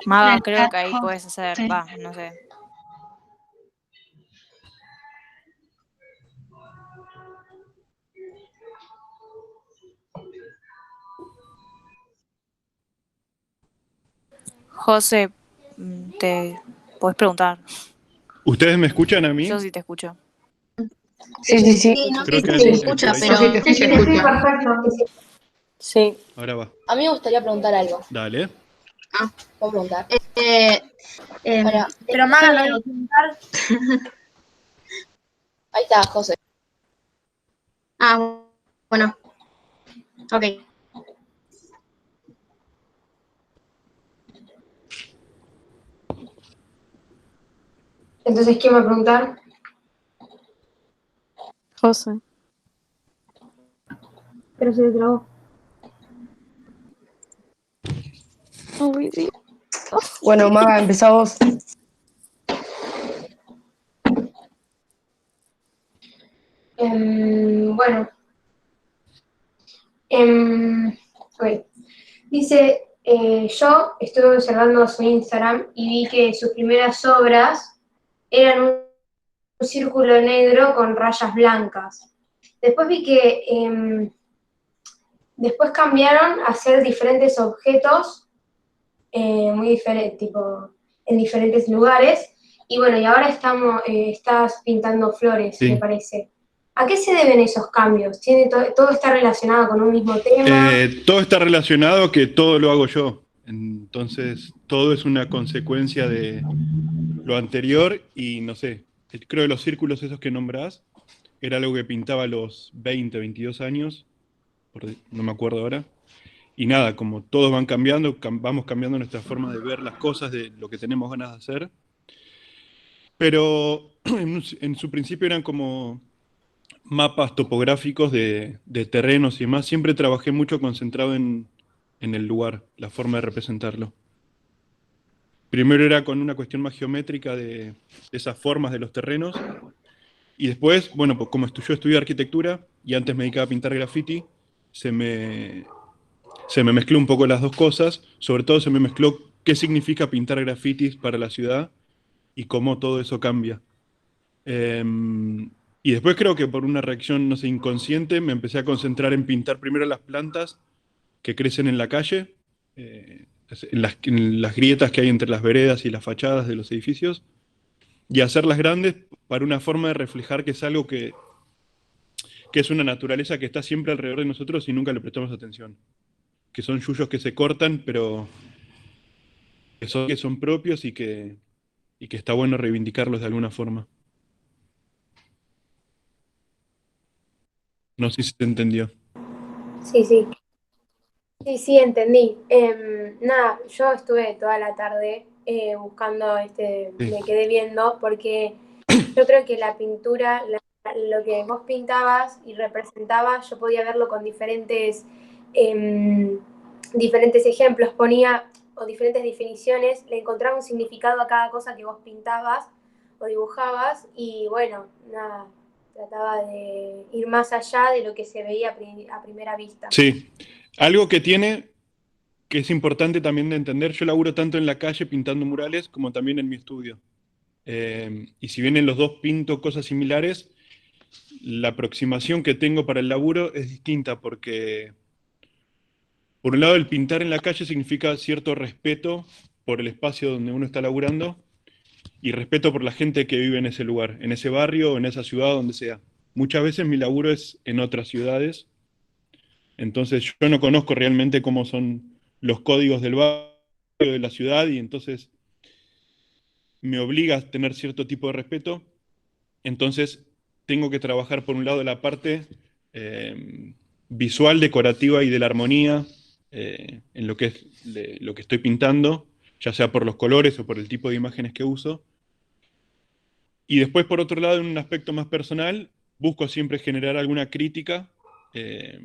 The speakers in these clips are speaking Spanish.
Maga, creo que ahí puedes hacer, Sí. no sé. José, te puedes preguntar. ¿Ustedes me escuchan a mí? Yo sí te escucho. Sí. No Creo sé que si se alguien escucha, por ahí pero Sí, perfecto. Sí. Ahora va. A mí me gustaría preguntar algo. Dale. ¿Puedo preguntar? Bueno, Pero Maga, no iba a preguntar. Ahí está, José. bueno. Ok. Entonces, ¿quién va a preguntar? José. Pero se le trabó. Uy, sí. Bueno, Maga, empezá vos. Bueno. Ok. Dice, yo estuve observando su Instagram y vi que sus primeras obras eran un círculo negro con rayas blancas. Después vi que después cambiaron a hacer diferentes objetos muy diferentes, tipo, en diferentes lugares. Y bueno, y ahora estás pintando flores, Sí. me parece. ¿A qué se deben esos cambios? ¿Todo está relacionado con un mismo tema? Todo está relacionado, que todo lo hago yo. Entonces, todo es una consecuencia de lo anterior y no sé, creo que los círculos esos que nombrás era algo que pintaba a los 20, 22 años, no me acuerdo ahora. Y nada, como todos van cambiando, vamos cambiando nuestra forma de ver las cosas, de lo que tenemos ganas de hacer. Pero en su principio eran como mapas topográficos de terrenos y demás. Siempre trabajé mucho concentrado en el lugar, la forma de representarlo. Primero era con una cuestión más geométrica de esas formas de los terrenos. Y después, bueno, pues como yo estudié arquitectura y antes me dedicaba a pintar graffiti, se me mezcló un poco las dos cosas. Sobre todo se me mezcló qué significa pintar grafitis para la ciudad y cómo todo eso cambia. Y después creo que por una reacción, no sé, inconsciente, me empecé a concentrar en pintar primero las plantas que crecen en la calle, en las grietas que hay entre las veredas y las fachadas de los edificios, y hacerlas grandes para una forma de reflejar que es algo que es una naturaleza que está siempre alrededor de nosotros y nunca le prestamos atención. Que son yuyos que se cortan, pero que son propios y que está bueno reivindicarlos de alguna forma. No sé si se entendió. Sí. Sí, entendí. Nada, yo estuve toda la tarde buscando, Sí. me quedé viendo, porque yo creo que la pintura, lo que vos pintabas y representabas, yo podía verlo con diferentes ejemplos, ponía, o diferentes definiciones, le encontraba un significado a cada cosa que vos pintabas o dibujabas, y bueno, nada, trataba de ir más allá de lo que se veía a primera vista. Sí, algo que tiene, que es importante también de entender, yo laburo tanto en la calle pintando murales como también en mi estudio. Y si bien en los dos pinto cosas similares, la aproximación que tengo para el laburo es distinta porque, por un lado, el pintar en la calle significa cierto respeto por el espacio donde uno está laburando y respeto por la gente que vive en ese lugar, en ese barrio, en esa ciudad, donde sea. Muchas veces mi laburo es en otras ciudades. Entonces yo no conozco realmente cómo son los códigos del barrio, de la ciudad, y entonces me obliga a tener cierto tipo de respeto. Entonces tengo que trabajar por un lado la parte visual, decorativa y de la armonía en lo que es lo que estoy pintando, ya sea por los colores o por el tipo de imágenes que uso. Y después, por otro lado, en un aspecto más personal, busco siempre generar alguna crítica, eh,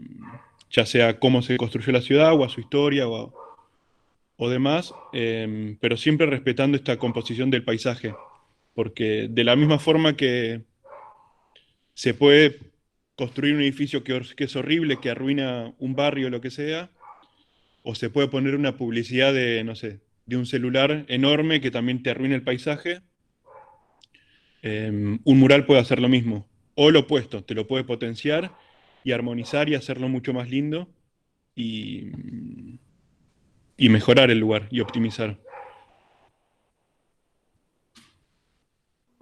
ya sea cómo se construyó la ciudad o a su historia o demás, pero siempre respetando esta composición del paisaje, porque de la misma forma que se puede construir un edificio que es horrible, que arruina un barrio o lo que sea, o se puede poner una publicidad de, no sé, de un celular enorme que también te arruina el paisaje, un mural puede hacer lo mismo. O lo opuesto, te lo puede potenciar y armonizar y hacerlo mucho más lindo y, y mejorar el lugar y optimizar.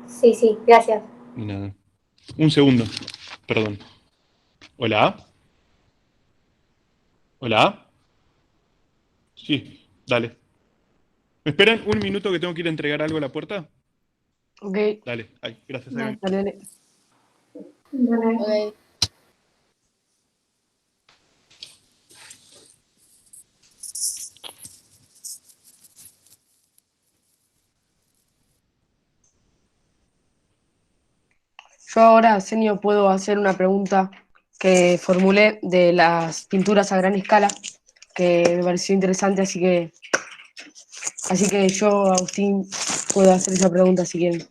Sí, sí, gracias. Y nada. Un segundo, perdón. ¿Hola? ¿Hola? Sí, dale. ¿Me esperan un minuto que tengo que ir a entregar algo a la puerta? Ok, Dale, ay, gracias, Dale. Eve. dale, dale. Dale. Ok. Yo ahora, Senio, puedo hacer una pregunta que formulé de las pinturas a gran escala, que me pareció interesante, así que yo, Agustín, puedo hacer esa pregunta si quieren.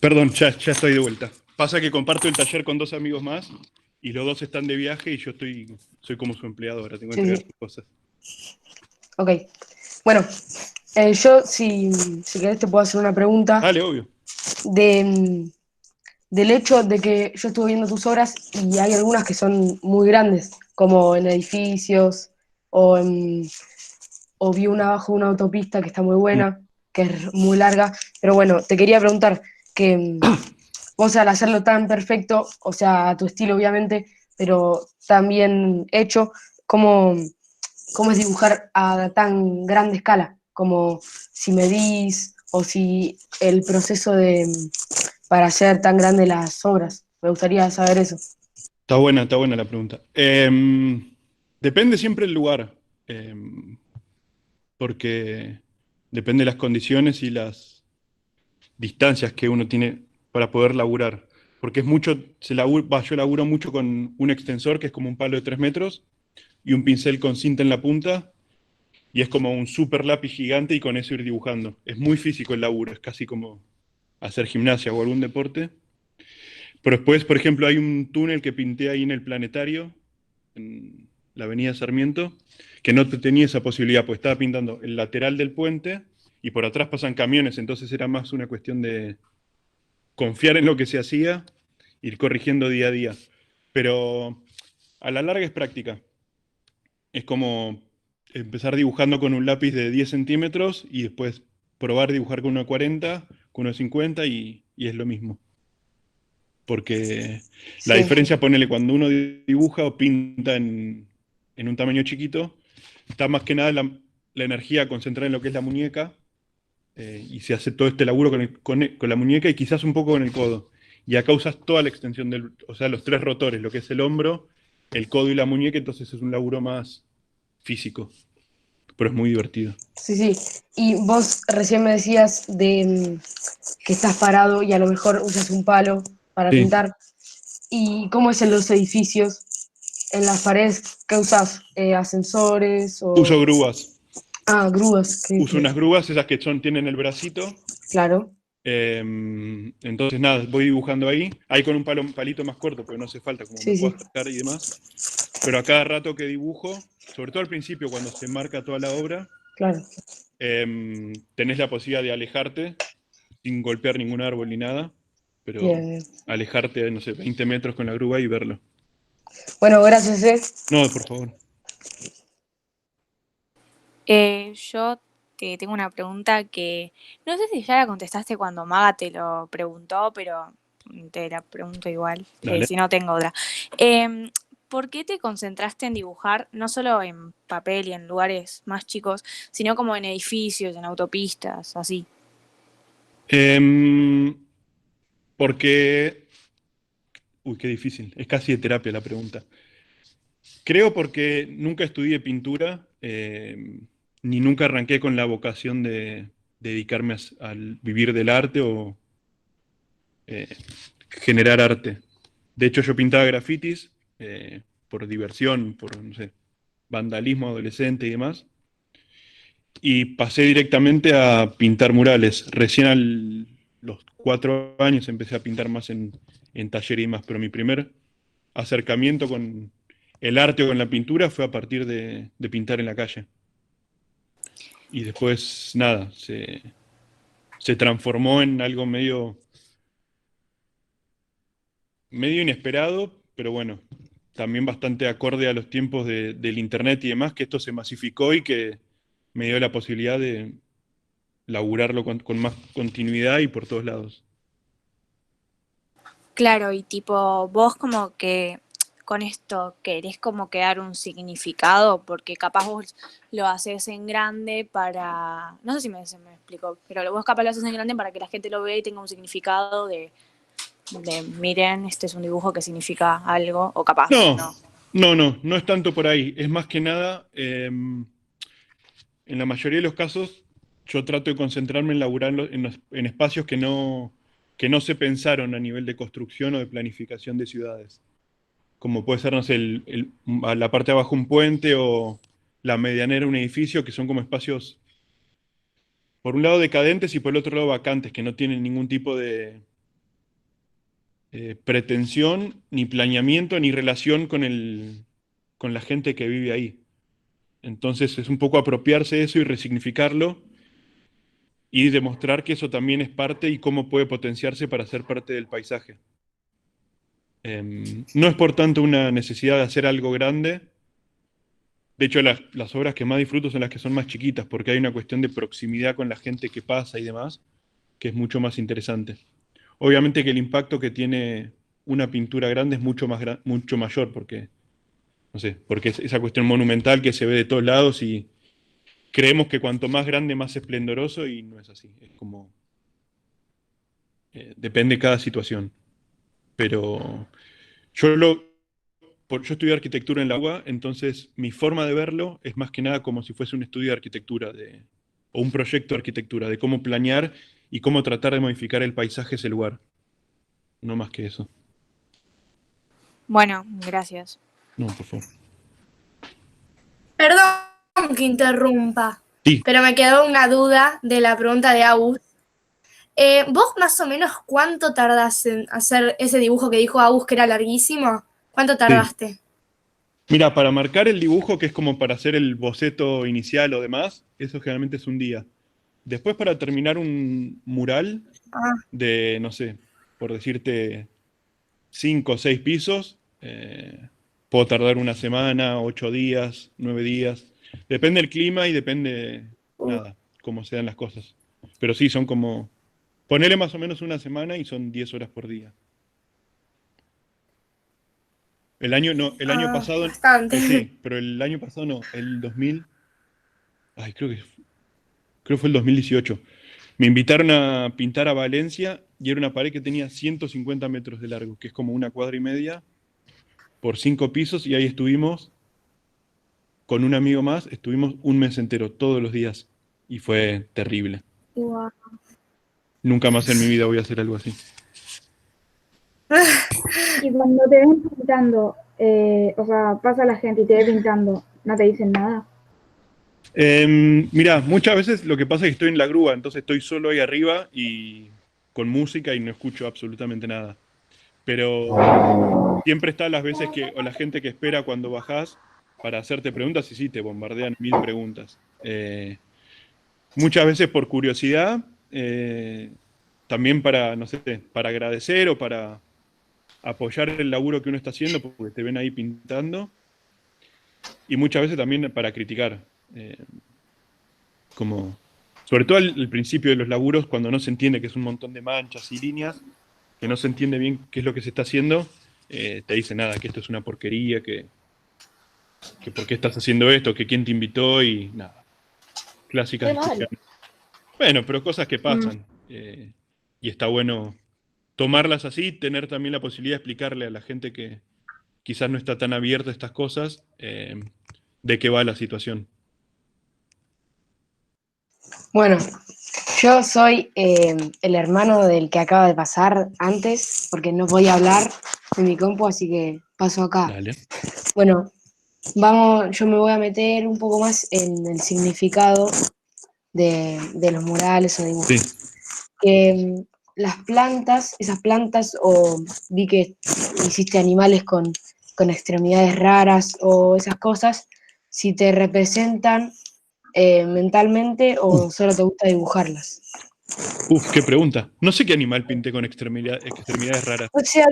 Perdón, ya estoy de vuelta. Pasa que comparto el taller con 2 amigos más y los 2 están de viaje y yo soy como su empleado ahora, tengo que Sí, entregar sí. sus cosas. Ok. Bueno, yo, si querés, te puedo hacer una pregunta Dale, obvio. de, del hecho de que yo estuve viendo tus obras y hay algunas que son muy grandes, como en edificios o, o vi una abajo de una autopista que está muy buena, que es muy larga, pero bueno, te quería preguntar que vos al hacerlo tan perfecto, o sea, a tu estilo obviamente, pero tan bien hecho, ¿cómo, cómo es dibujar a tan grande escala? Como si medís o si el proceso para hacer tan grandes las obras. Me gustaría saber eso. Está buena la pregunta. Depende siempre del lugar, porque depende de las condiciones y las distancias que uno tiene para poder laburar. Porque es mucho, yo laburo mucho con un extensor que es como un palo de 3 metros y un pincel con cinta en la punta y es como un super lápiz gigante y con eso ir dibujando. Es muy físico el laburo, es casi como hacer gimnasia o algún deporte. Pero después, por ejemplo, hay un túnel que pinté ahí en el planetario, en la avenida Sarmiento, que no tenía esa posibilidad, pues estaba pintando el lateral del puente y por atrás pasan camiones, entonces era más una cuestión de confiar en lo que se hacía, ir corrigiendo día a día. Pero a la larga es práctica. Es como empezar dibujando con un lápiz de 10 centímetros y después probar dibujar con uno de 40, con uno de 50 y es lo mismo. Porque la Sí, diferencia, ponele, cuando uno dibuja o pinta en un tamaño chiquito, está más que nada la energía concentrada en lo que es la muñeca, y se hace todo este laburo con la muñeca y quizás un poco con el codo. Y acá usas toda la extensión o sea, los 3 rotores, lo que es el hombro, el codo y la muñeca, entonces es un laburo más físico, pero es muy divertido. sí, sí. Y vos recién me decías que estás parado y a lo mejor usas un palo para Sí, pintar. ¿Y cómo es en los edificios? ¿En las paredes qué usas? ¿Ascensores o...? uso grúas. Ah, grúas, Uso unas grúas, esas que tienen el bracito. claro. Entonces, nada, voy dibujando ahí. Ahí con un palito más corto, porque no hace falta, como me Sí, puedo sí, acercar y demás. Pero a cada rato que dibujo, sobre todo al principio, cuando se marca toda la obra, claro. tenés la posibilidad de alejarte sin golpear ningún árbol ni nada, pero Bien, bien. alejarte, no sé, 20 metros con la grúa y verlo. Bueno, gracias, No, por favor. Yo te tengo una pregunta que no sé si ya la contestaste cuando Maga te lo preguntó, pero te la pregunto igual, Dale. si no tengo otra. Em, ¿Por qué te concentraste en dibujar no solo en papel y en lugares más chicos, sino como en edificios, en autopistas, así? Em, porque... Uy, qué difícil. Es casi de terapia la pregunta. Creo porque nunca estudié pintura, ni nunca arranqué con la vocación de dedicarme al vivir del arte generar arte. De hecho, yo pintaba grafitis por diversión, por, no sé, vandalismo adolescente y demás. Y pasé directamente a pintar murales. Recién a los 4 años empecé a pintar más en taller y demás, pero mi primer acercamiento con el arte o con la pintura fue a partir de pintar en la calle. Y después, nada, se transformó en algo medio inesperado, pero bueno, también bastante acorde a los tiempos del internet y demás, que esto se masificó y que me dio la posibilidad de laburarlo con más continuidad y por todos lados. Claro, y tipo, vos como que con esto querés como que dar un significado, porque capaz vos lo haces en grande para, no sé si se me explicó, pero vos capaz lo haces en grande para que la gente lo vea y tenga un significado de miren, este es un dibujo que significa algo, o capaz, ¿no? No es tanto por ahí. Es más que nada, en la mayoría de los casos, yo trato de concentrarme en laburar en espacios que no se pensaron a nivel de construcción o de planificación de ciudades. Como puede ser, no sé, a la parte de abajo un puente o la medianera un edificio, que son como espacios, por un lado decadentes y por el otro lado vacantes, que no tienen ningún tipo de pretensión, ni planeamiento, ni relación con la gente que vive ahí. Entonces es un poco apropiarse de eso y resignificarlo y demostrar que eso también es parte y cómo puede potenciarse para ser parte del paisaje. No es por tanto una necesidad de hacer algo grande. De hecho, las obras que más disfruto son las que son más chiquitas, porque hay una cuestión de proximidad con la gente que pasa y demás, que es mucho más interesante. Obviamente que el impacto que tiene una pintura grande es mucho mayor, porque, no sé, porque es esa cuestión monumental que se ve de todos lados y creemos que cuanto más grande, más esplendoroso, y no es así. Es como, depende de cada situación. Pero yo yo estudié arquitectura en la UBA, entonces mi forma de verlo es más que nada como si fuese un estudio de arquitectura o un proyecto de arquitectura, de cómo planear y cómo tratar de modificar el paisaje de ese lugar. No más que eso. Bueno, gracias. No, por favor. Perdón que interrumpa, Sí. pero me quedó una duda de la pregunta de Agus. ¿Vos más o menos cuánto tardás en hacer ese dibujo que dijo Agus que era larguísimo? ¿Cuánto tardaste? Mira, para marcar el dibujo, que es como para hacer el boceto inicial o demás, eso generalmente es un día. Después, para terminar un mural de, no sé, por decirte, 5 o 6 pisos, puedo tardar una semana, 8 días, 9 días. Depende del clima y depende, nada, cómo sean las cosas. Pero sí, son como, ponele más o menos una semana y son 10 horas por día. El año pasado, bastante. sí, pero el año pasado no, el 2000, creo que fue el 2018. Me invitaron a pintar a Valencia y era una pared que tenía 150 metros de largo, que es como 1,5 cuadras por 5 pisos, y ahí estuvimos con un amigo más, estuvimos un mes entero, todos los días, y fue terrible. Wow. Nunca más en mi vida voy a hacer algo así. Y cuando te ven pintando, o sea, pasa la gente y te ve pintando, ¿no te dicen nada? Mira, muchas veces lo que pasa es que estoy en la grúa, entonces estoy solo ahí arriba y con música y no escucho absolutamente nada. Pero siempre está las veces o la gente que espera cuando bajás para hacerte preguntas y sí, te bombardean 1000 preguntas. Muchas veces por curiosidad, también para, no sé, para agradecer o para apoyar el laburo que uno está haciendo porque te ven ahí pintando, y muchas veces también para criticar. Como, sobre todo al principio de los laburos, cuando no se entiende que es un montón de manchas y líneas, que no se entiende bien qué es lo que se está haciendo, te dicen nada, que esto es una porquería, que por qué estás haciendo esto, que quién te invitó y nada. Clásicas discusiones. Bueno, pero cosas que pasan. Y está bueno tomarlas así, tener también la posibilidad de explicarle a la gente que quizás no está tan abierta a estas cosas, de qué va la situación. Bueno, Yo soy el hermano del que acaba de pasar antes, porque no podía hablar en mi compu, así que paso acá. Dale. Bueno, yo me voy a meter un poco más en el significado de los murales o dibujos. Sí. Que esas plantas, o vi que hiciste animales con extremidades raras o esas cosas, si te representan mentalmente o solo te gusta dibujarlas. Qué pregunta. No sé qué animal pinté con extremidades raras. O sea,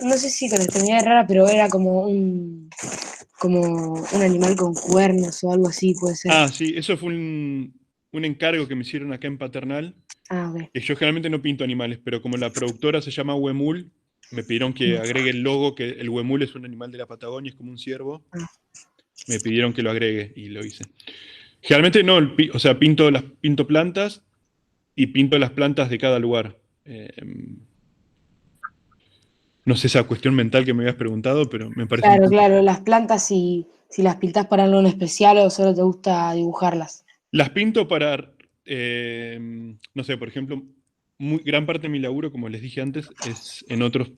no sé si con extremidades raras, pero era como un animal con cuernos o algo así, puede ser. Ah, sí, eso fue un encargo que me hicieron acá en Paternal. Ah, ok. Que yo generalmente no pinto animales, pero como la productora se llama Huemul, me pidieron que agregue el logo, que el huemul es un animal de la Patagonia, es como un ciervo. Me pidieron que lo agregue y lo hice. Generalmente no, o sea, pinto plantas y pinto las plantas de cada lugar. No sé esa cuestión mental que me habías preguntado, pero me parece Claro, muy claro, las plantas si las pintás para algo en especial o solo te gusta dibujarlas. Las pinto para, no sé, por ejemplo, gran parte de mi laburo, como les dije antes, es en otros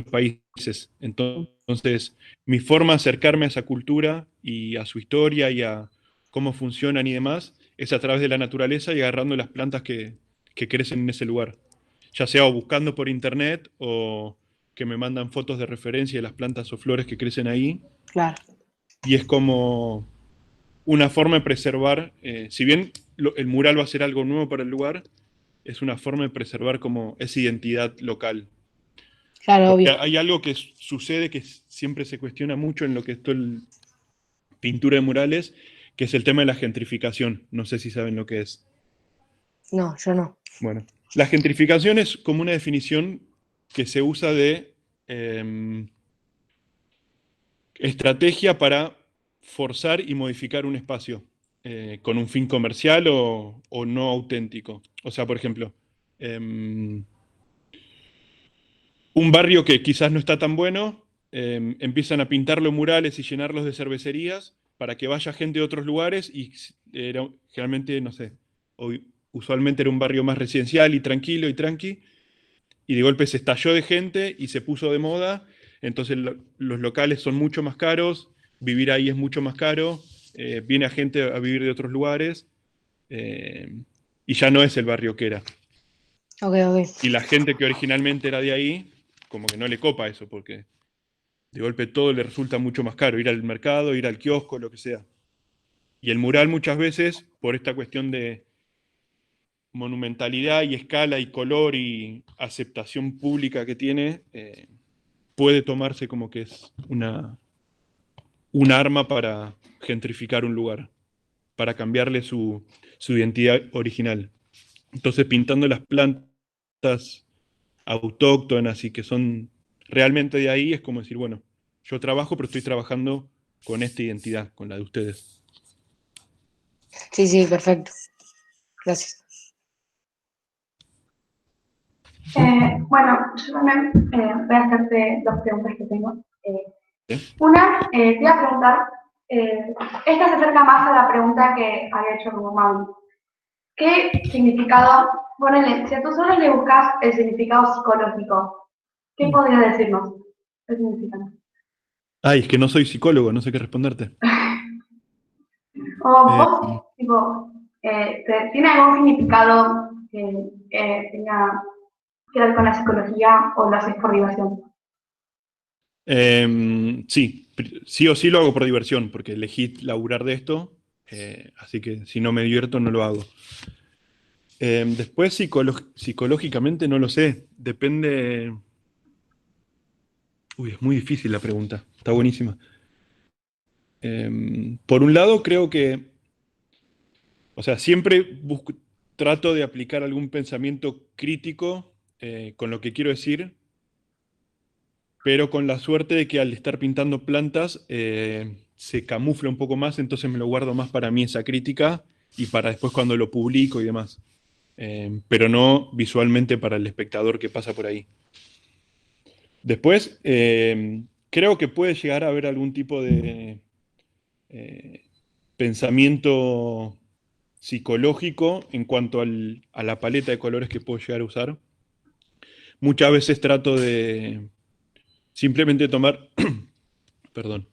países. Entonces, mi forma de acercarme a esa cultura y a su historia y a cómo funcionan y demás, es a través de la naturaleza y agarrando las plantas que crecen en ese lugar. Ya sea o buscando por internet o que me mandan fotos de referencia de las plantas o flores que crecen ahí. Claro. Y es como una forma de preservar, si bien el mural va a ser algo nuevo para el lugar, es una forma de preservar como esa identidad local. Claro, Porque obvio. hay algo que sucede que siempre se cuestiona mucho en lo que es todo el pintura de murales, que es el tema de la gentrificación. No sé si saben lo que es. No, yo no. Bueno, la gentrificación es como una definición que se usa de estrategia para forzar y modificar un espacio con un fin comercial o no auténtico. O sea, por ejemplo, un barrio que quizás no está tan bueno, empiezan a pintarlo murales y llenarlos de cervecerías para que vaya gente de otros lugares y generalmente, no sé, usualmente era un barrio más residencial y tranquilo y tranqui, y de golpe se estalló de gente y se puso de moda, entonces los locales son mucho más caros, vivir ahí es mucho más caro, viene a gente a vivir de otros lugares, y ya no es el barrio que era. Ok, ok. Y la gente que originalmente era de ahí, como que no le copa eso, porque de golpe todo le resulta mucho más caro, ir al mercado, ir al kiosco, lo que sea. Y el mural muchas veces, por esta cuestión de monumentalidad y escala y color y aceptación pública que tiene, puede tomarse como que es un arma para gentrificar un lugar, para cambiarle su identidad original. Entonces, pintando las plantas autóctonas y que son realmente de ahí, es como decir, bueno, yo trabajo, pero estoy trabajando con esta identidad, con la de ustedes. Sí, sí, perfecto. Gracias. Bueno, yo también voy a hacerte dos preguntas que tengo. ¿Eh? Una, te iba a preguntar, esta se acerca más a la pregunta que había hecho como Maui. ¿Qué significado, ponele, si a tú solo le buscas el significado psicológico, ¿qué podrías decirnos? ¿Qué significa? Ay, es que no soy psicólogo, no sé qué responderte. O vos, tipo, ¿tiene algún significado que tenga que ver con la psicología o lo haces por diversión? Sí, sí o sí lo hago por diversión, porque elegí laburar de esto, así que si no me divierto no lo hago. Después psicológicamente no lo sé, depende... Uy, es muy difícil la pregunta, está buenísima. Por un lado creo que, o sea, siempre trato de aplicar algún pensamiento crítico con lo que quiero decir, pero con la suerte de que al estar pintando plantas se camufla un poco más, entonces me lo guardo más para mí esa crítica y para después cuando lo publico y demás. Pero no visualmente para el espectador que pasa por ahí. Después, creo que puede llegar a haber algún tipo de pensamiento psicológico en cuanto a la paleta de colores que puedo llegar a usar. Muchas veces trato de simplemente tomar, perdón,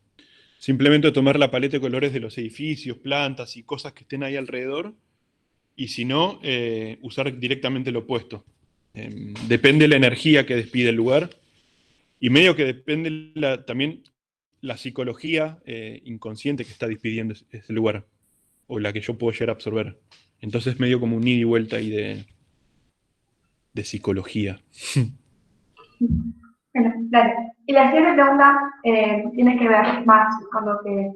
simplemente tomar la paleta de colores de los edificios, plantas y cosas que estén ahí alrededor, y si no, usar directamente lo opuesto. Depende de la energía que despide el lugar, y medio que depende también la psicología inconsciente que está despidiendo ese lugar, o la que yo puedo llegar a absorber. Entonces medio como un ida y vuelta ahí de psicología. Bueno, dale. Y la siguiente pregunta tiene que ver más con lo que...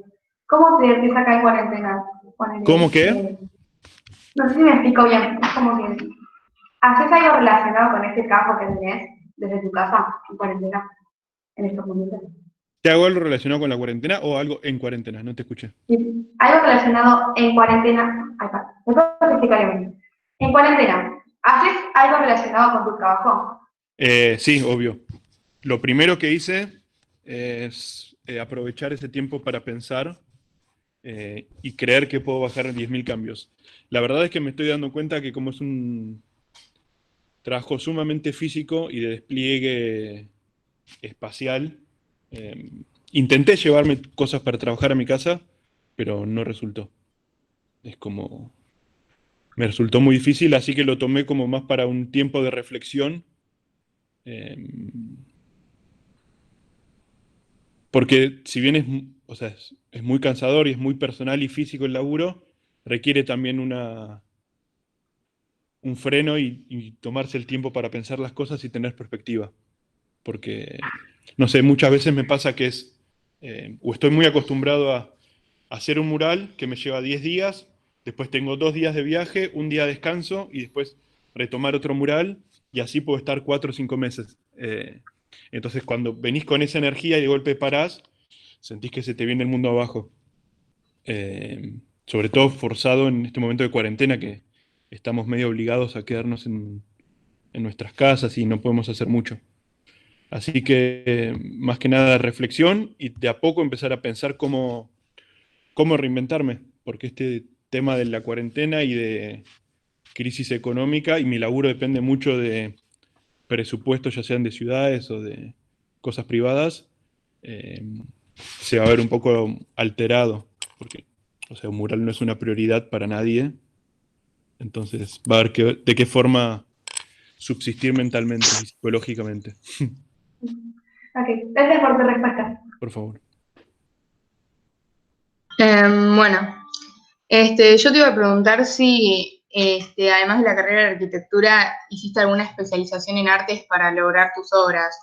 ¿Cómo te empieza acá en cuarentena? Ponele, ¿Cómo qué? no sé si me explico bien. Es como que... ¿Haces algo relacionado con este trabajo que tenés desde tu casa en cuarentena? En estos momentos. ¿Te hago algo relacionado con la cuarentena o algo en cuarentena? No te escuché. Sí. Algo relacionado en cuarentena. Ahí está. ¿Me puedes explicar bien? En cuarentena, ¿haces algo relacionado con tu trabajo? Sí, obvio. Lo primero que hice es aprovechar ese tiempo para pensar y creer que puedo bajar 10.000 cambios. La verdad es que me estoy dando cuenta que como es un trabajo sumamente físico y de despliegue espacial, intenté llevarme cosas para trabajar a mi casa, pero no resultó. Es como... Me resultó muy difícil, así que lo tomé como más para un tiempo de reflexión. Porque si bien o sea, es muy cansador y es muy personal y físico el laburo, requiere también un freno y tomarse el tiempo para pensar las cosas y tener perspectiva. Porque, no sé, muchas veces me pasa que o estoy muy acostumbrado a hacer un mural que me lleva 10 días, después tengo 2 días de viaje, un día de descanso y después retomar otro mural y así puedo estar 4 o 5 meses. Entonces cuando venís con esa energía y de golpe parás, sentís que se te viene el mundo abajo. Sobre todo forzado en este momento de cuarentena que estamos medio obligados a quedarnos en nuestras casas y no podemos hacer mucho. Así que más que nada reflexión y de a poco empezar a pensar cómo reinventarme, porque este tema de la cuarentena y de crisis económica y mi laburo depende mucho de presupuestos, ya sean de ciudades o de cosas privadas, se va a ver un poco alterado, porque o sea, un mural no es una prioridad para nadie, entonces va a haber de qué forma subsistir mentalmente y psicológicamente. Ok, gracias por tu respuesta. Por favor. Bueno, yo te iba a preguntar si, además de la carrera de arquitectura, hiciste alguna especialización en artes para lograr tus obras,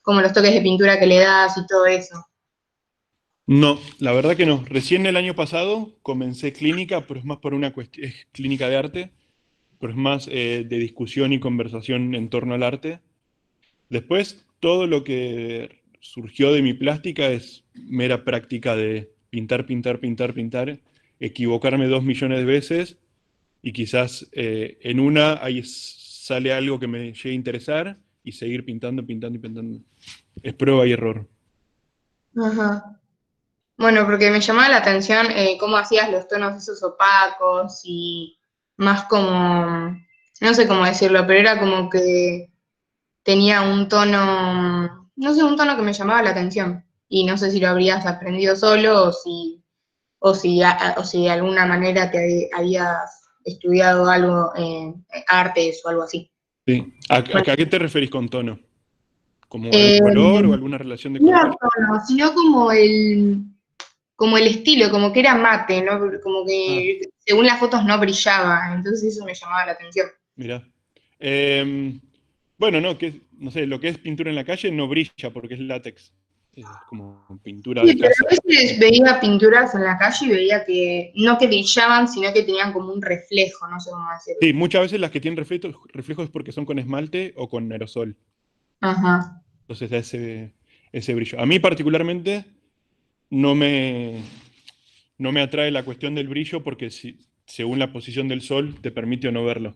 como los toques de pintura que le das y todo eso. No, la verdad que no. Recién el año pasado comencé clínica, pero es más por una cuestión, es clínica de arte, pero es más de discusión y conversación en torno al arte. Después, todo lo que surgió de mi plástica es mera práctica de pintar, pintar, pintar, pintar, equivocarme 2 millones de veces y quizás en una ahí sale algo que me llegue a interesar y seguir pintando, pintando y pintando. Es prueba y error. Ajá. Bueno, porque me llamaba la atención cómo hacías los tonos esos opacos y más como, no sé cómo decirlo, pero era como que tenía un tono, no sé, un tono que me llamaba la atención. Y no sé si lo habrías aprendido solo o si de alguna manera te habías estudiado algo en artes o algo así. Sí. ¿A qué te referís con tono? ¿Como algún Eh, color o alguna relación de no color? tono, sino como el estilo, como que era mate, ¿no? Como Ah, que según las fotos no brillaba, entonces eso me llamaba la atención. mira. Bueno, no sé, lo que es pintura en la calle no brilla porque es látex. Es como pintura Sí, de pero casa. a veces veía pinturas en la calle y veía que no que brillaban, sino que tenían como un reflejo, no sé cómo decirlo. Sí, muchas veces las que tienen reflejos es porque son con esmalte o con aerosol. Ajá. Entonces da ese brillo. A mí particularmente no me, no me atrae la cuestión del brillo porque según la posición del sol te permite o no verlo.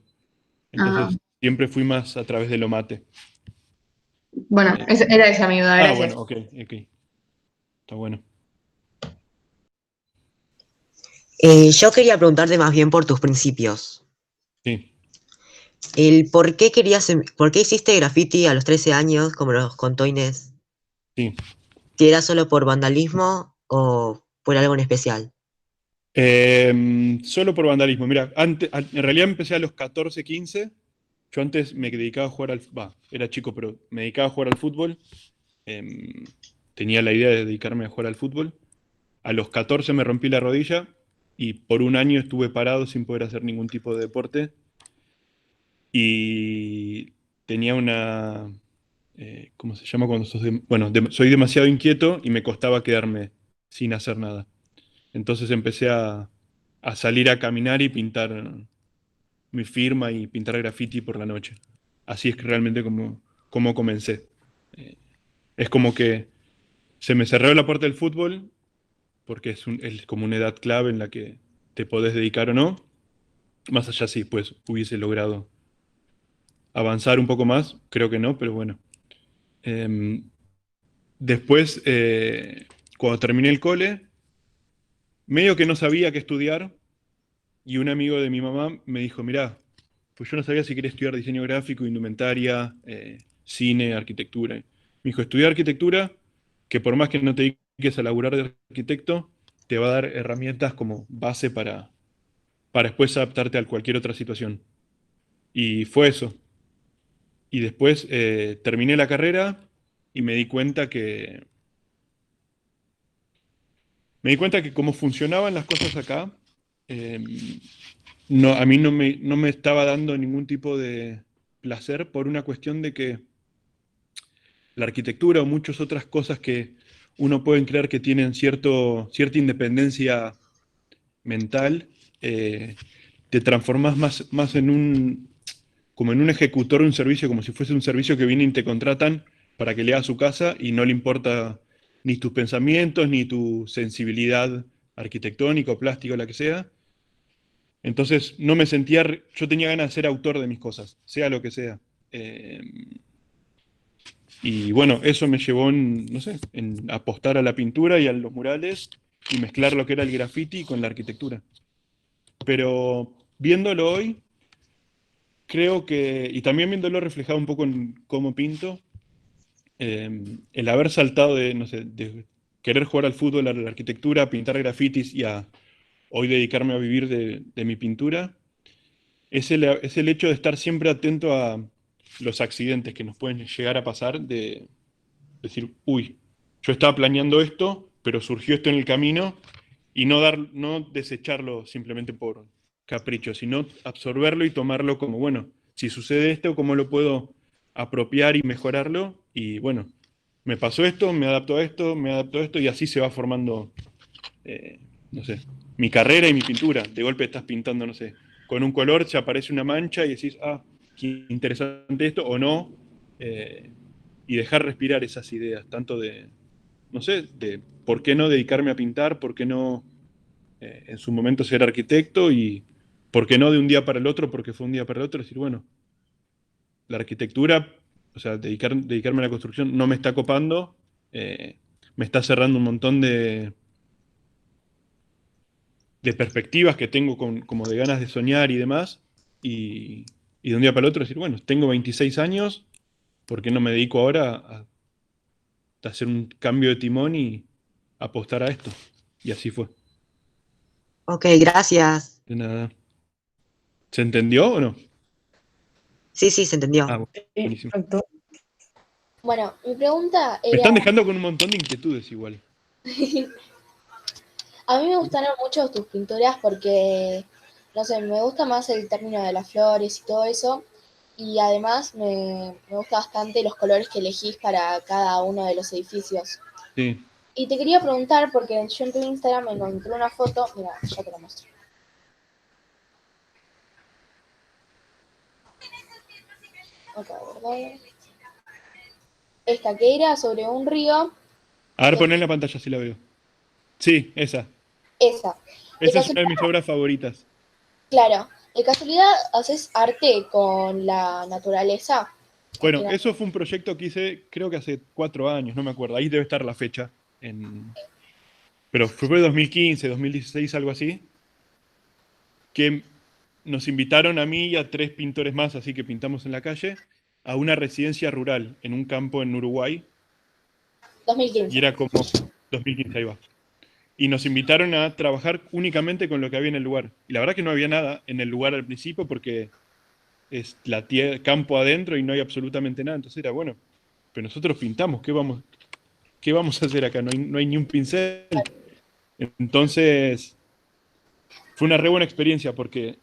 Ajá. Entonces siempre fui más a través de lo mate. Bueno, era esa mi duda, Bueno, gracias. ok, está bueno. Yo quería preguntarte más bien por tus principios. Sí. El por qué hiciste graffiti a los 13 años, como nos contó Inés. Sí. Si era solo por vandalismo o por algo en especial. Solo por vandalismo. Mira, en realidad empecé a los 14, 15. Yo antes me dedicaba a jugar era chico, pero me dedicaba a jugar al fútbol. Tenía la idea de dedicarme a jugar al fútbol. A los 14 me rompí la rodilla y por un año estuve parado sin poder hacer ningún tipo de deporte. Y tenía ¿cómo se llama cuando sos soy demasiado inquieto y me costaba quedarme sin hacer nada. Entonces empecé a salir a caminar y pintar mi firma y pintar graffiti por la noche. Así es que realmente como comencé. Es como que se me cerró la puerta del fútbol, porque es como una edad clave en la que te podés dedicar o no. Más allá si pues hubiese logrado avanzar un poco más, creo que no, pero bueno. Después, cuando terminé el cole, medio que no sabía qué estudiar, y un amigo de mi mamá me dijo, mirá, pues yo no sabía si quería estudiar diseño gráfico, indumentaria, cine, arquitectura. Me dijo, estudiar arquitectura, que por más que no te dediques a laburar de arquitecto, te va a dar herramientas como base para después adaptarte a cualquier otra situación. Y fue eso. Y después terminé la carrera y me di cuenta que cómo funcionaban las cosas acá, a mí no me estaba dando ningún tipo de placer por una cuestión de que la arquitectura o muchas otras cosas que uno puede creer que tienen cierta independencia mental, te transformas más como en un ejecutor de un servicio, como si fuese un servicio que viene y te contratan para que le hagas su casa y no le importa ni tus pensamientos, ni tu sensibilidad arquitectónica o plástica o la que sea. Entonces no me sentía, yo tenía ganas de ser autor de mis cosas, sea lo que sea. Y bueno, eso me llevó no sé, en apostar a la pintura y a los murales y mezclar lo que era el graffiti con la arquitectura. Pero viéndolo hoy, creo que, y también viéndolo reflejado un poco en cómo pinto, el haber saltado no sé, de querer jugar al fútbol, a la arquitectura, a pintar grafitis y a hoy dedicarme a vivir de mi pintura, es el hecho de estar siempre atento a los accidentes que nos pueden llegar a pasar, de decir, uy, yo estaba planeando esto, pero surgió esto en el camino, y no desecharlo simplemente por capricho, sino absorberlo y tomarlo como, bueno, si sucede esto, ¿cómo lo puedo apropiar y mejorarlo? Y bueno, me pasó esto, me adapto a esto, me adapto a esto, y así se va formando, no sé, mi carrera y mi pintura. De golpe estás pintando, no sé, con un color, se aparece una mancha y decís, ah, qué interesante esto, o no, y dejar respirar esas ideas, tanto de, no sé, de por qué no dedicarme a pintar, por qué no en su momento ser arquitecto, y por qué no de un día para el otro, porque fue un día para el otro, decir, bueno, la arquitectura, o sea, dedicarme a la construcción no me está copando, me está cerrando un montón de perspectivas que tengo como de ganas de soñar y demás, y de un día para el otro decir, bueno, tengo 26 años, ¿por qué no me dedico ahora a hacer un cambio de timón y apostar a esto? Y así fue. Ok, gracias. De nada. ¿Se entendió o no? Sí, se entendió. Ah, buenísimo. Exacto. Bueno, mi pregunta Me era... están dejando con un montón de inquietudes igual. A mí me gustaron mucho tus pinturas porque, no sé, me gusta más el término de las flores y todo eso. Y además me gusta bastante los colores que elegís para cada uno de los edificios. Sí. Y te quería preguntar, porque yo en tu Instagram me encontré una foto, mira, ya te la muestro. Acá, ¿verdad? Esta que era sobre un río. A ver, poné en la pantalla si la veo. Sí, esa. Esa. Esa es una de mis obras favoritas. Claro. ¿De casualidad haces arte con la naturaleza? Bueno, eso fue un proyecto que hice, creo que hace 4 años, no me acuerdo. Ahí debe estar la fecha. Pero fue 2015, 2016, algo así. que nos invitaron a mí y a 3 pintores más, así que pintamos en la calle, a una residencia rural en un campo en Uruguay. Y 2015. era como 2015, ahí va. Y nos invitaron a trabajar únicamente con lo que había en el lugar. Y la verdad que no había nada en el lugar al principio porque es campo adentro y no hay absolutamente nada. Entonces era, bueno, pero nosotros pintamos, qué vamos a hacer acá? No hay ni un pincel. Entonces, fue una re buena experiencia porque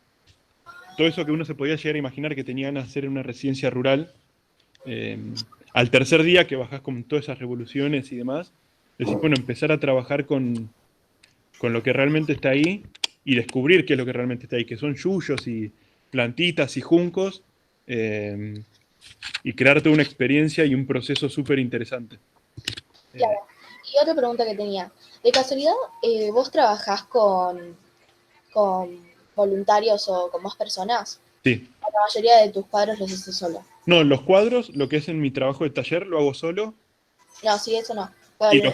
todo eso que uno se podía llegar a imaginar que tenía ganas de hacer en una residencia rural, al tercer día que bajás con todas esas revoluciones y demás, decís, bueno, empezar a trabajar con lo que realmente está ahí y descubrir qué es lo que realmente está ahí, que son yuyos y plantitas y juncos, y crearte una experiencia y un proceso súper interesante. Claro. Y otra pregunta que tenía. ¿De casualidad vos trabajás con voluntarios o con más personas? Sí. ¿O la mayoría de tus cuadros los haces solo? No, los cuadros, lo que es en mi trabajo de taller, lo hago solo. No, sí, eso no. Y Pero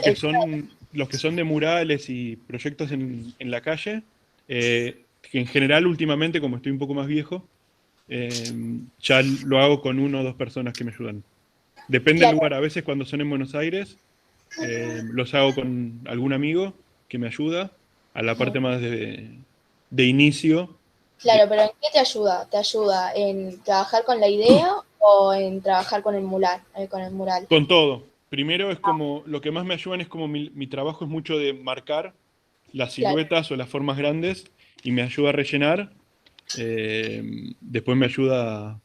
los que son de murales y proyectos en la calle, que en general últimamente, como estoy un poco más viejo, ya lo hago con 1 o 2 personas que me ayudan. Depende del lugar, a veces cuando son en Buenos Aires, los hago con algún amigo que me ayuda a la parte más de inicio. Claro, pero ¿en qué te ayuda? ¿Te ayuda en trabajar con la idea o en trabajar con el mural? Con todo. Primero es como, lo que más me ayudan es como mi trabajo es mucho de marcar las siluetas o las formas grandes y me ayuda a rellenar. Después me ayuda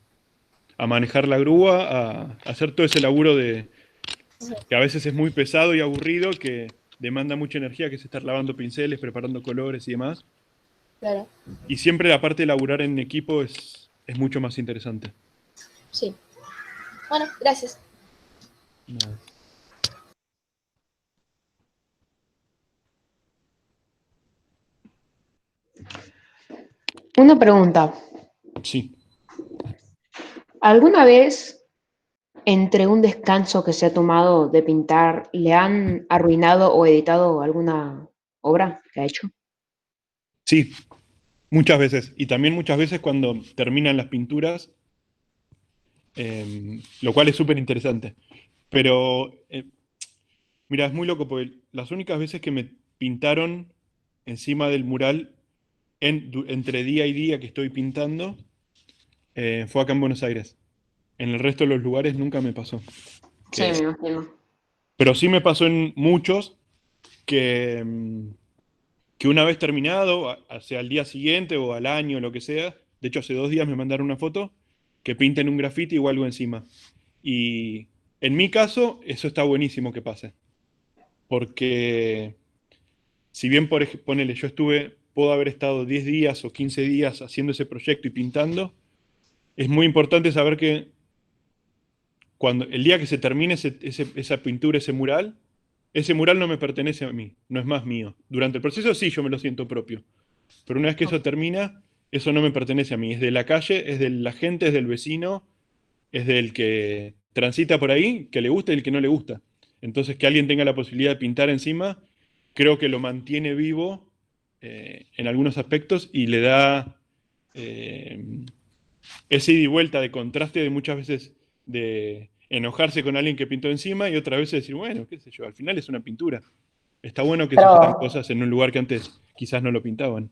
a manejar la grúa, a hacer todo ese laburo que a veces es muy pesado y aburrido, que demanda mucha energía, que es estar lavando pinceles, preparando colores y demás. Claro. Y siempre la parte de laburar en equipo es mucho más interesante. Sí. Bueno, gracias. Nada. Una pregunta. Sí. ¿Alguna vez, entre un descanso que se ha tomado de pintar, le han arruinado o editado alguna obra que ha hecho? Sí, muchas veces. Y también muchas veces cuando terminan las pinturas, lo cual es súper interesante. Pero, mira, es muy loco porque las únicas veces que me pintaron encima del mural entre día y día que estoy pintando, fue acá en Buenos Aires. En el resto de los lugares nunca me pasó. Sí, me imagino. Pero sí me pasó en muchos que, que una vez terminado, hacia el día siguiente o al año, lo que sea, de hecho hace 2 días me mandaron una foto, que pinten un grafiti o algo encima. Y en mi caso, eso está buenísimo que pase. Porque si bien, ponele, puedo haber estado 10 días o 15 días haciendo ese proyecto y pintando, es muy importante saber que el día que se termine esa pintura, ese mural no me pertenece a mí, no es más mío. Durante el proceso sí, yo me lo siento propio. Pero una vez que eso termina, eso no me pertenece a mí. Es de la calle, es de la gente, es del vecino, es del que transita por ahí, que le gusta y el que no le gusta. Entonces, que alguien tenga la posibilidad de pintar encima, creo que lo mantiene vivo en algunos aspectos y le da ese ida y vuelta de contraste de muchas veces de enojarse con alguien que pintó encima y otras veces decir, bueno, qué sé yo, al final es una pintura. Está bueno que sucedan cosas en un lugar que antes quizás no lo pintaban.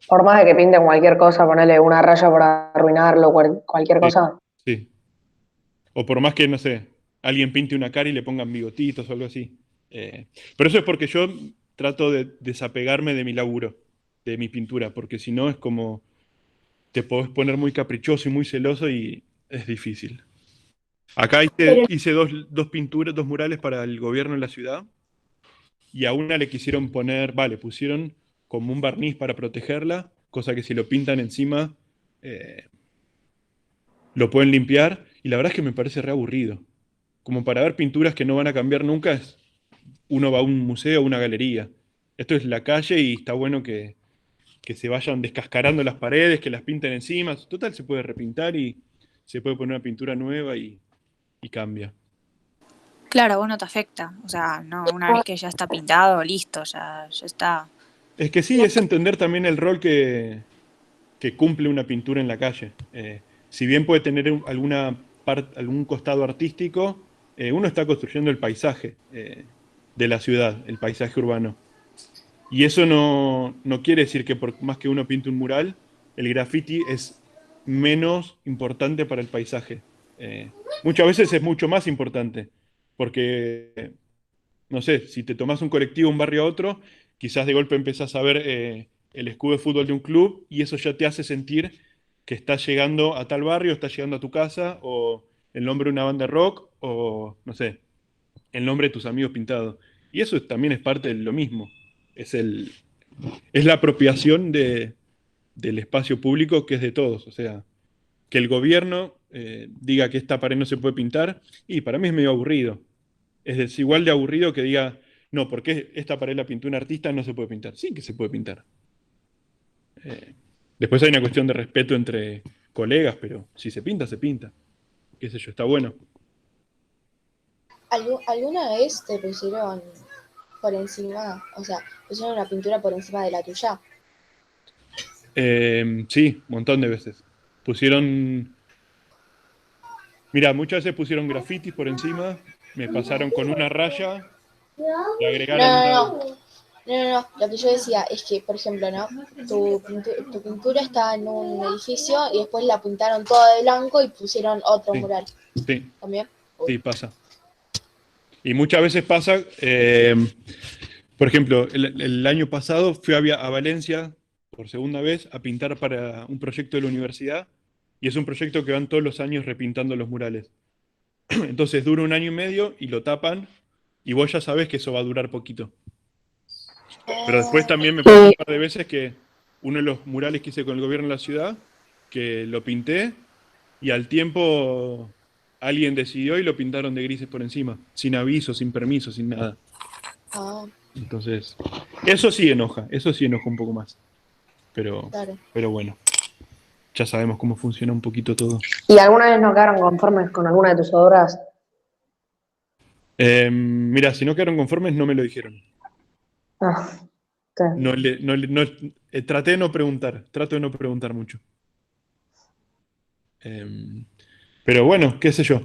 Por más de que pinten cualquier cosa, ponerle una raya para arruinarlo, cualquier cosa. Sí. O por más que, no sé, alguien pinte una cara y le pongan bigotitos o algo así. Pero eso es porque yo trato de desapegarme de mi laburo, de mi pintura, porque si no es como te podés poner muy caprichoso y muy celoso y es difícil. Acá hice dos pinturas, 2 murales para el gobierno de la ciudad y a una le quisieron le pusieron como un barniz para protegerla, cosa que si lo pintan encima lo pueden limpiar y la verdad es que me parece re aburrido. Como para ver pinturas que no van a cambiar nunca, uno va a un museo o una galería. Esto es la calle y está bueno que se vayan descascarando las paredes, que las pinten encima. Total, se puede repintar y se puede poner una pintura nueva y cambia. Claro, vos no te afecta. O sea, no, una vez que ya está pintado, listo, ya está. Es que sí, es entender también el rol que cumple una pintura en la calle. Si bien puede tener algún costado artístico, uno está construyendo el paisaje de la ciudad, el paisaje urbano. Y eso no quiere decir que por más que uno pinte un mural, el graffiti es menos importante para el paisaje. Muchas veces es mucho más importante, porque, no sé, si te tomás un colectivo de un barrio a otro, quizás de golpe empezás a ver el escudo de fútbol de un club y eso ya te hace sentir que estás llegando a tal barrio, estás llegando a tu casa, o el nombre de una banda de rock, o, no sé, el nombre de tus amigos pintado. Y eso también es parte de lo mismo. Es la apropiación del espacio público que es de todos. O sea, que el gobierno diga que esta pared no se puede pintar, y para mí es medio aburrido. Es igual de aburrido que diga, no, porque esta pared la pintó un artista, no se puede pintar. Sí que se puede pintar. Después hay una cuestión de respeto entre colegas, pero si se pinta, se pinta. Qué sé yo, está bueno. ¿Alguna vez te pusieron por encima, o sea, pusieron una pintura por encima de la tuya? Sí, un montón de veces. Mira, muchas veces pusieron grafitis por encima, me pasaron con una raya, le agregaron No. Lo que yo decía es que, por ejemplo, ¿no? Tu pintura está en un edificio y después la pintaron toda de blanco y pusieron otro Sí, mural. sí, ¿También? sí, pasa. Y muchas veces pasa, por ejemplo, el año pasado fui a Valencia por segunda vez a pintar para un proyecto de la universidad, y es un proyecto que van todos los años repintando los murales. Entonces dura 1 año y medio y lo tapan, y vos ya sabés que eso va a durar poquito. Pero después también me pasó un par de veces que uno de los murales que hice con el gobierno de la ciudad, que lo pinté, y al tiempo alguien decidió y lo pintaron de grises por encima, sin aviso, sin permiso, sin nada. Ah, Entonces, eso sí enoja un poco más. claro. Pero bueno, ya sabemos cómo funciona un poquito todo. ¿Y alguna vez no quedaron conformes con alguna de tus obras? Mira, si no quedaron conformes, no me lo dijeron. Ah, ok. Traté de no preguntar, trato de no preguntar mucho. Pero bueno, qué sé yo.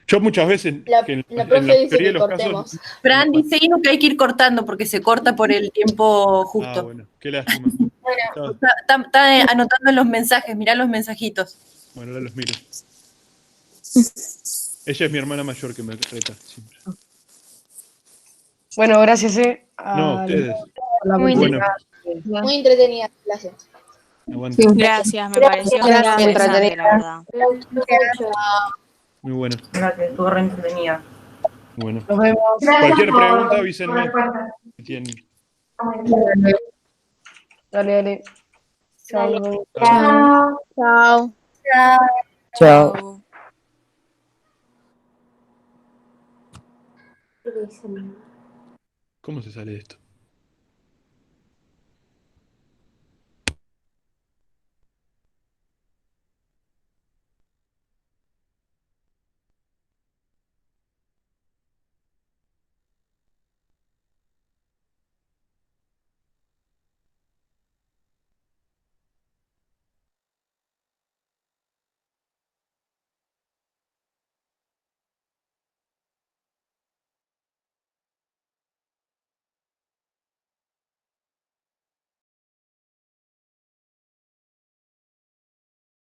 Yo muchas veces, La que en profe la dice mayoría de que los casos... cortemos. Fran dice Inu que hay que ir cortando porque se corta por el tiempo justo. bueno, qué lástima. Chao. Está anotando los mensajes, mirá los mensajitos. Bueno, ahora los miro. Ella es mi hermana mayor que me reta siempre. Bueno, gracias, No, ustedes. Muy Bueno, Muy entretenida la clase. aguante. Gracias, me pareció Gracias. interesante, la verdad. Muy bueno. Gracias, estuvo re entretenida. Bueno. Nos vemos. Cualquier pregunta, por avísenme. respuesta. Si tienen. Dale. Chao. nos vemos. Chao. Chao. ¿Cómo se sale de esto?